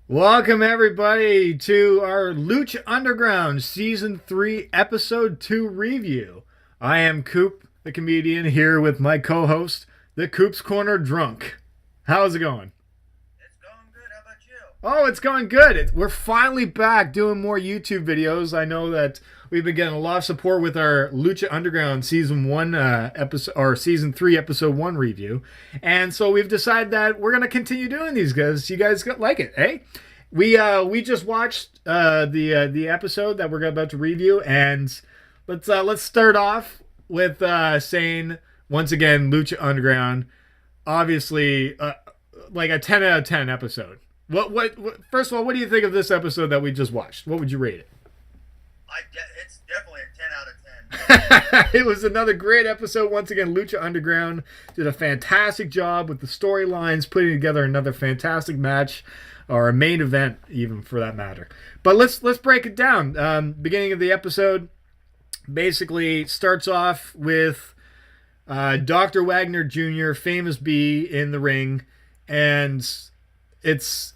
Welcome everybody to our Lucha Underground Season 3 Episode 2 review. I am Coop, the comedian, here with my co-host, the Coop's Corner Drunk. How's it going? It's going good. How about you? Oh, it's going good. We're finally back doing more YouTube videos. I know that we've been getting a lot of support with our Lucha Underground Season 1 episode, or Season 3 Episode 1 review. And so we've decided that we're going to continue doing these because you guys like it, eh? We just watched the episode that we're about to review, and let's start off with saying once again, Lucha Underground, obviously like a 10 out of 10 episode. What first of all, what do you think of this episode that we just watched? What would you rate it? It's definitely a 10 out of 10. It was another great episode. Once again, Lucha Underground did a fantastic job with the storylines, putting together another fantastic match, or a main event, even for that matter. But let's break it down. Beginning of the episode basically starts off with Dr. Wagner Jr., Famous B, in the ring, and it's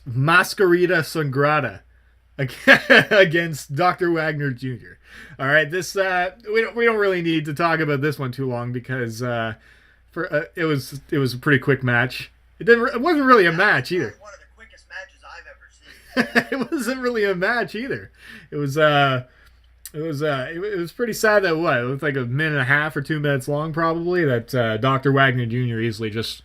Mascarita Sangrada against Dr. Wagner Jr. All right, this we don't really need to talk about this one too long because it was a pretty quick match. It wasn't really a match either. One of the quickest matches I've ever seen. It wasn't really a match either. It was pretty sad that it was like a minute and a half or 2 minutes long probably, that Dr. Wagner Jr. easily just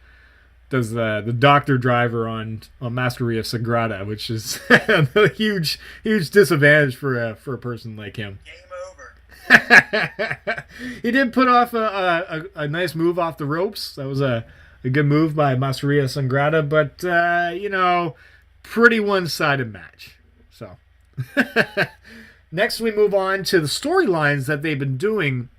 does the doctor driver on Mascarita Sagrada, which is a huge disadvantage for a person like him. Game over. He did put off a nice move off the ropes. That was a good move by Mascarita Sagrada, but pretty one-sided match. So next we move on to the storylines that they've been doing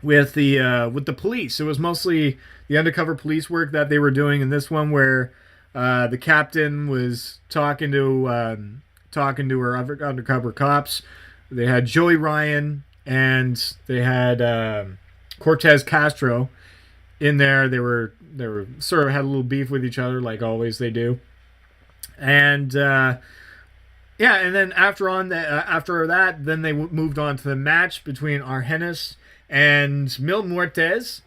with the police. It was mostly the undercover police work that they were doing in this one, where the captain was talking to her undercover cops. They had Joey Ryan and they had Cortez Castro in there. They were sort of had a little beef with each other, like always they do. And and then after that, then they moved on to the match between Argenis and Mil Muertes,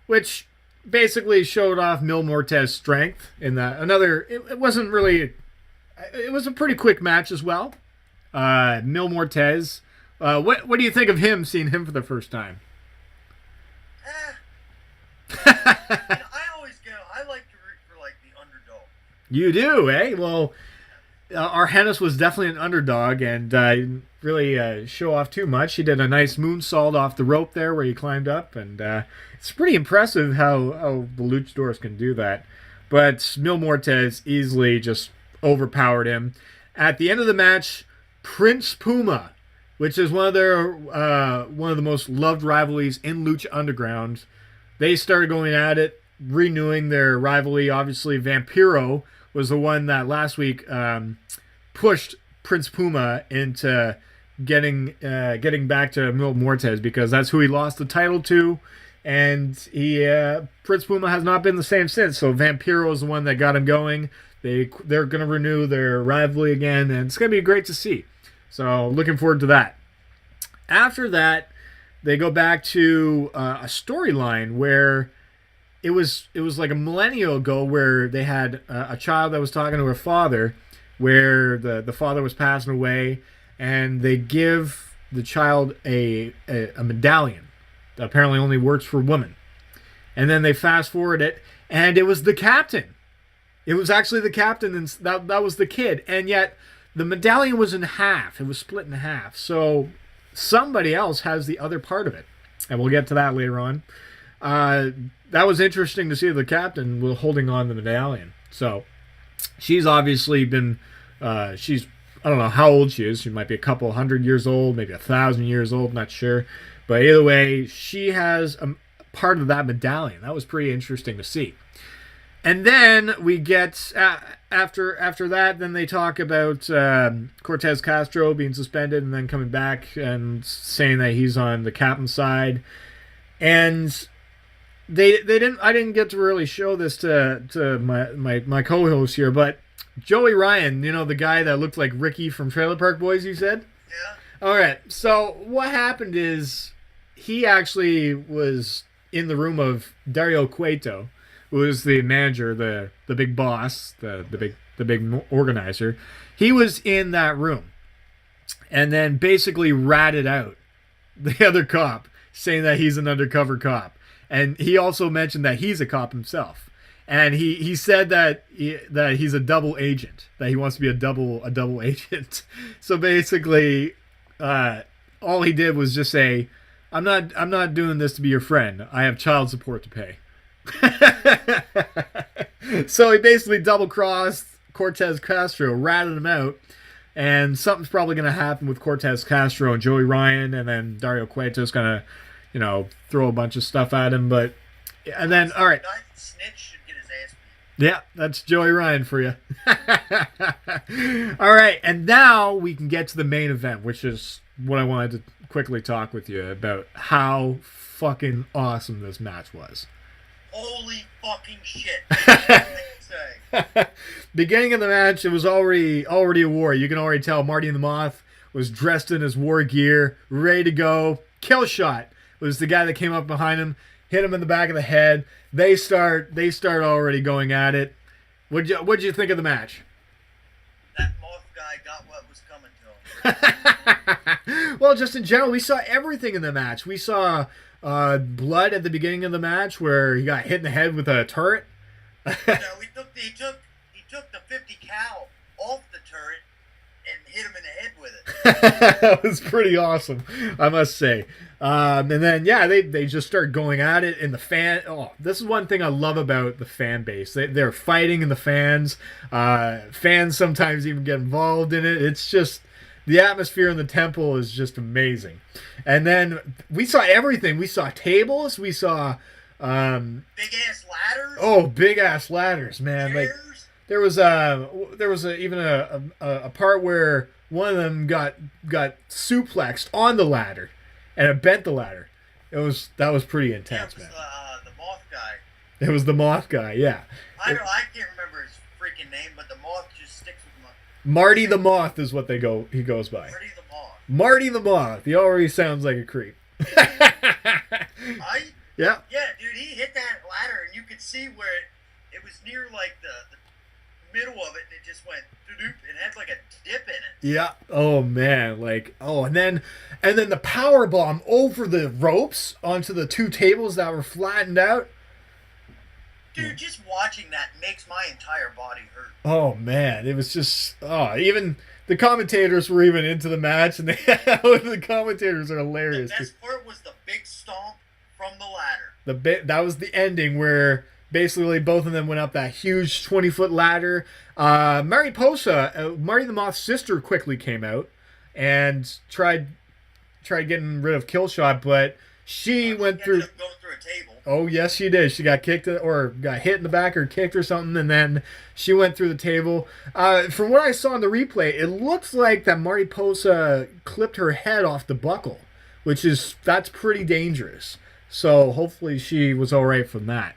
which basically showed off Mil Muertes' strength in that. It wasn't really. It was a pretty quick match as well. Mil Muertes. What do you think of him? Seeing him for the first time. I like to root for like the underdog. You do, eh? Well, Argenis was definitely an underdog and didn't really show off too much. He did a nice moonsault off the rope there where he climbed up, and it's pretty impressive how the luchadors can do that. But Mil Muertes easily just overpowered him. At the end of the match, Prince Puma, which is one of the most loved rivalries in Lucha Underground, they started going at it, renewing their rivalry. Obviously, Vampiro was the one that last week pushed Prince Puma into getting back to Mil Muertes, because that's who he lost the title to, and Prince Puma has not been the same since. So Vampiro is the one that got him going. They're going to renew their rivalry again, and it's going to be great to see. So looking forward to that. After that, they go back to a storyline where it was like a millennium ago, where they had a child that was talking to her father, where the father was passing away, and they give the child a medallion that apparently only works for women. And then they fast forward it, and it was the captain. It was actually the captain, and that was the kid. And yet the medallion was in half. It was split in half. So somebody else has the other part of it, and we'll get to that later on. That was interesting to see the captain holding on to the medallion. So she's obviously been, I don't know how old she is. She might be a couple 100 years old, maybe 1,000 years old, not sure. But either way, she has a part of that medallion. That was pretty interesting to see. And then we get, after that, then they talk about Cortez Castro being suspended and then coming back and saying that he's on the captain's side. And I didn't get to really show this to my co-host here, but Joey Ryan, the guy that looked like Ricky from Trailer Park Boys, you said? Yeah. All right. So what happened is he actually was in the room of Dario Cueto, who was the manager, the big boss, the big organizer. He was in that room, and then basically ratted out the other cop, saying that he's an undercover cop, and he also mentioned that he's a cop himself. And he said that that he's a double agent, that he wants to be a double agent. So basically, all he did was just say, I'm not doing this to be your friend. I have child support to pay." So he basically double crossed Cortez Castro, ratted him out, and something's probably going to happen with Cortez Castro and Joey Ryan, and then Dario Cueto's going to, throw a bunch of stuff at him. But and then all right. Snitch should get his ass beat. Yeah, that's Joey Ryan for you. All right, and now we can get to the main event, which is what I wanted to quickly talk with you about how fucking awesome this match was. Holy fucking shit. That's all I can say. Beginning of the match, it was already a war. You can already tell Marty the Moth was dressed in his war gear, ready to go. Killshot was the guy that came up behind him, hit him in the back of the head. They start already going at it. What'd you think of the match? That Moth guy got what was coming to him. Well, just in general, we saw everything in the match. We saw blood at the beginning of the match where he got hit in the head with a turret. He took the 50 cal off the turret and hit him in the head with it. That was pretty awesome, I must say. And then, yeah, they just start going at it in the fan. Oh, this is one thing I love about the fan base. They're fighting in the fans. Fans sometimes even get involved in it. It's just, the atmosphere in the temple is just amazing. And then we saw everything. We saw tables. We saw... big ass ladders. Oh, big ass ladders, man! Chairs. Like there was even a part where one of them got suplexed on the ladder, and it bent the ladder. That was pretty intense, man. The Moth guy. It was the Moth guy, yeah. I can't remember his freaking name, but the Moth just sticks with my... Marty the Moth is what he goes by. Marty the Moth. Marty the Moth. He already sounds like a creep. Right? Yeah. Yeah, dude, he hit that ladder, and you could see where it was near, like, the middle of it, and it just went, doo-doop, and had, like, a dip in it. Yeah. Oh, man. Like, and then the power bomb over the ropes onto the two tables that were flattened out. Dude, just watching that makes my entire body hurt. Oh, man. It was just, even the commentators were even into the match, and the commentators are hilarious. The best part was the big stomp from the ladder. That was the ending where basically both of them went up that huge 20-foot ladder. Mariposa, Marty the Moth's sister, quickly came out and tried getting rid of Killshot, but she went through. Going through a table. Oh yes, she did. She got kicked or got hit in the back or kicked or something, and then she went through the table. From what I saw in the replay, it looks like that Mariposa clipped her head off the buckle, that's pretty dangerous. So hopefully she was all right from that.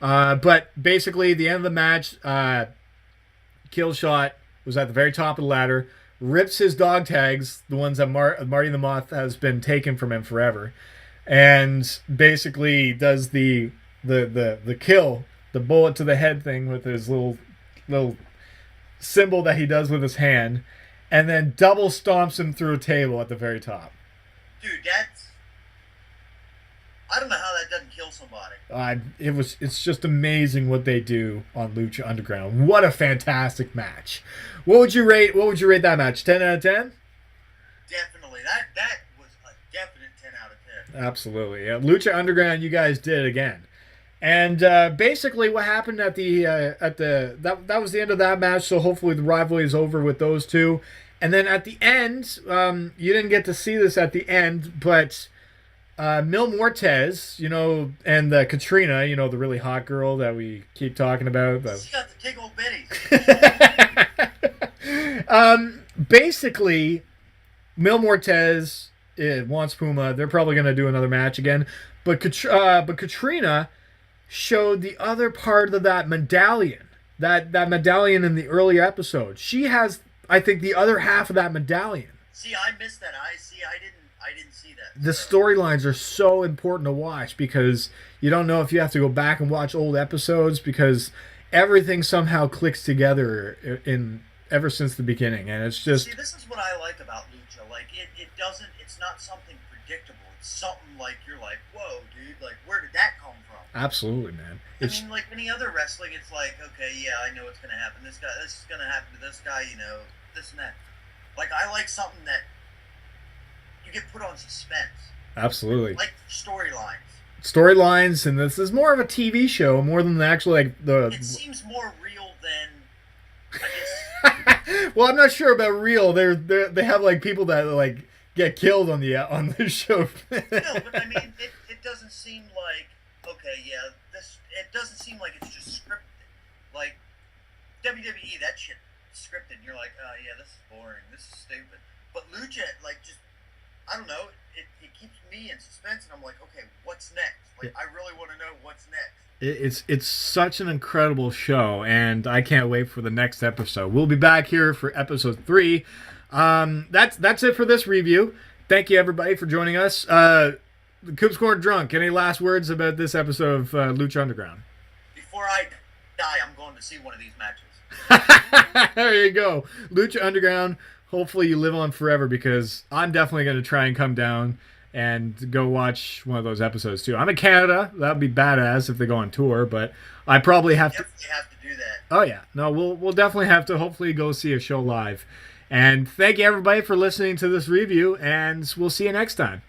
But basically, the end of the match, Killshot was at the very top of the ladder, rips his dog tags, the ones that Marty the Moth has been taken from him forever, and basically does the kill, the bullet to the head thing with his little symbol that he does with his hand, and then double stomps him through a table at the very top. Dude, I don't know how that doesn't kill somebody. It's just amazing what they do on Lucha Underground. What a fantastic match. What would you rate that match? 10 out of 10? Definitely. That was a definite 10 out of 10. Absolutely. Yeah. Lucha Underground, you guys did it again. And basically what happened that was the end of that match, so hopefully the rivalry is over with those two. And then at the end, you didn't get to see this at the end, but Mil Muertes, and Katrina, the really hot girl that we keep talking about. She got the tickle bitties. Basically, Mil Muertes wants Puma. They're probably going to do another match again. But Katrina showed the other part of that medallion that medallion in the earlier episode. She has, I think, the other half of that medallion. See, I missed that. I didn't see that. The So. storylines are so important to watch because you don't know if you have to go back and watch old episodes because everything somehow clicks together in ever since the beginning, and it's just. See, this is what I like about Lucha. Like, it doesn't. It's not something predictable. It's something like you're like, whoa, dude. Like, where did that come from? Absolutely, man. I mean, like any other wrestling, it's like, okay, yeah, I know what's gonna happen. This is gonna happen to this guy. This and that. Like, I like something that you get put on suspense. Absolutely. Like storylines. Storylines, and this is more of a TV show more than the actual like the. It seems more real than, I guess. Well, I'm not sure about real. They have like people that like get killed on the show. No, but I mean, it doesn't seem like, okay, yeah, it doesn't seem like it's just scripted. Like WWE, that shit scripted, and you're like, oh yeah, this is boring, this is stupid. But Lucha, like, just, I don't know, it keeps me in suspense, and I'm like, okay, what's next? Like, I really want to know what's next. It's such an incredible show, and I can't wait for the next episode. We'll be back here for episode 3. That's it for this review. Thank you everybody for joining us. The Coop's Corner Drunk. Any last words about this episode of Lucha Underground? Before I die, I'm going to see one of these matches. There you go, Lucha Underground. Hopefully you live on forever because I'm definitely going to try and come down and go watch one of those episodes too. I'm in Canada. That'd be badass if they go on tour, but I probably have to. Definitely have to do that. Oh yeah, no, we'll definitely have to hopefully go see a show live. And thank you everybody for listening to this review, and we'll see you next time.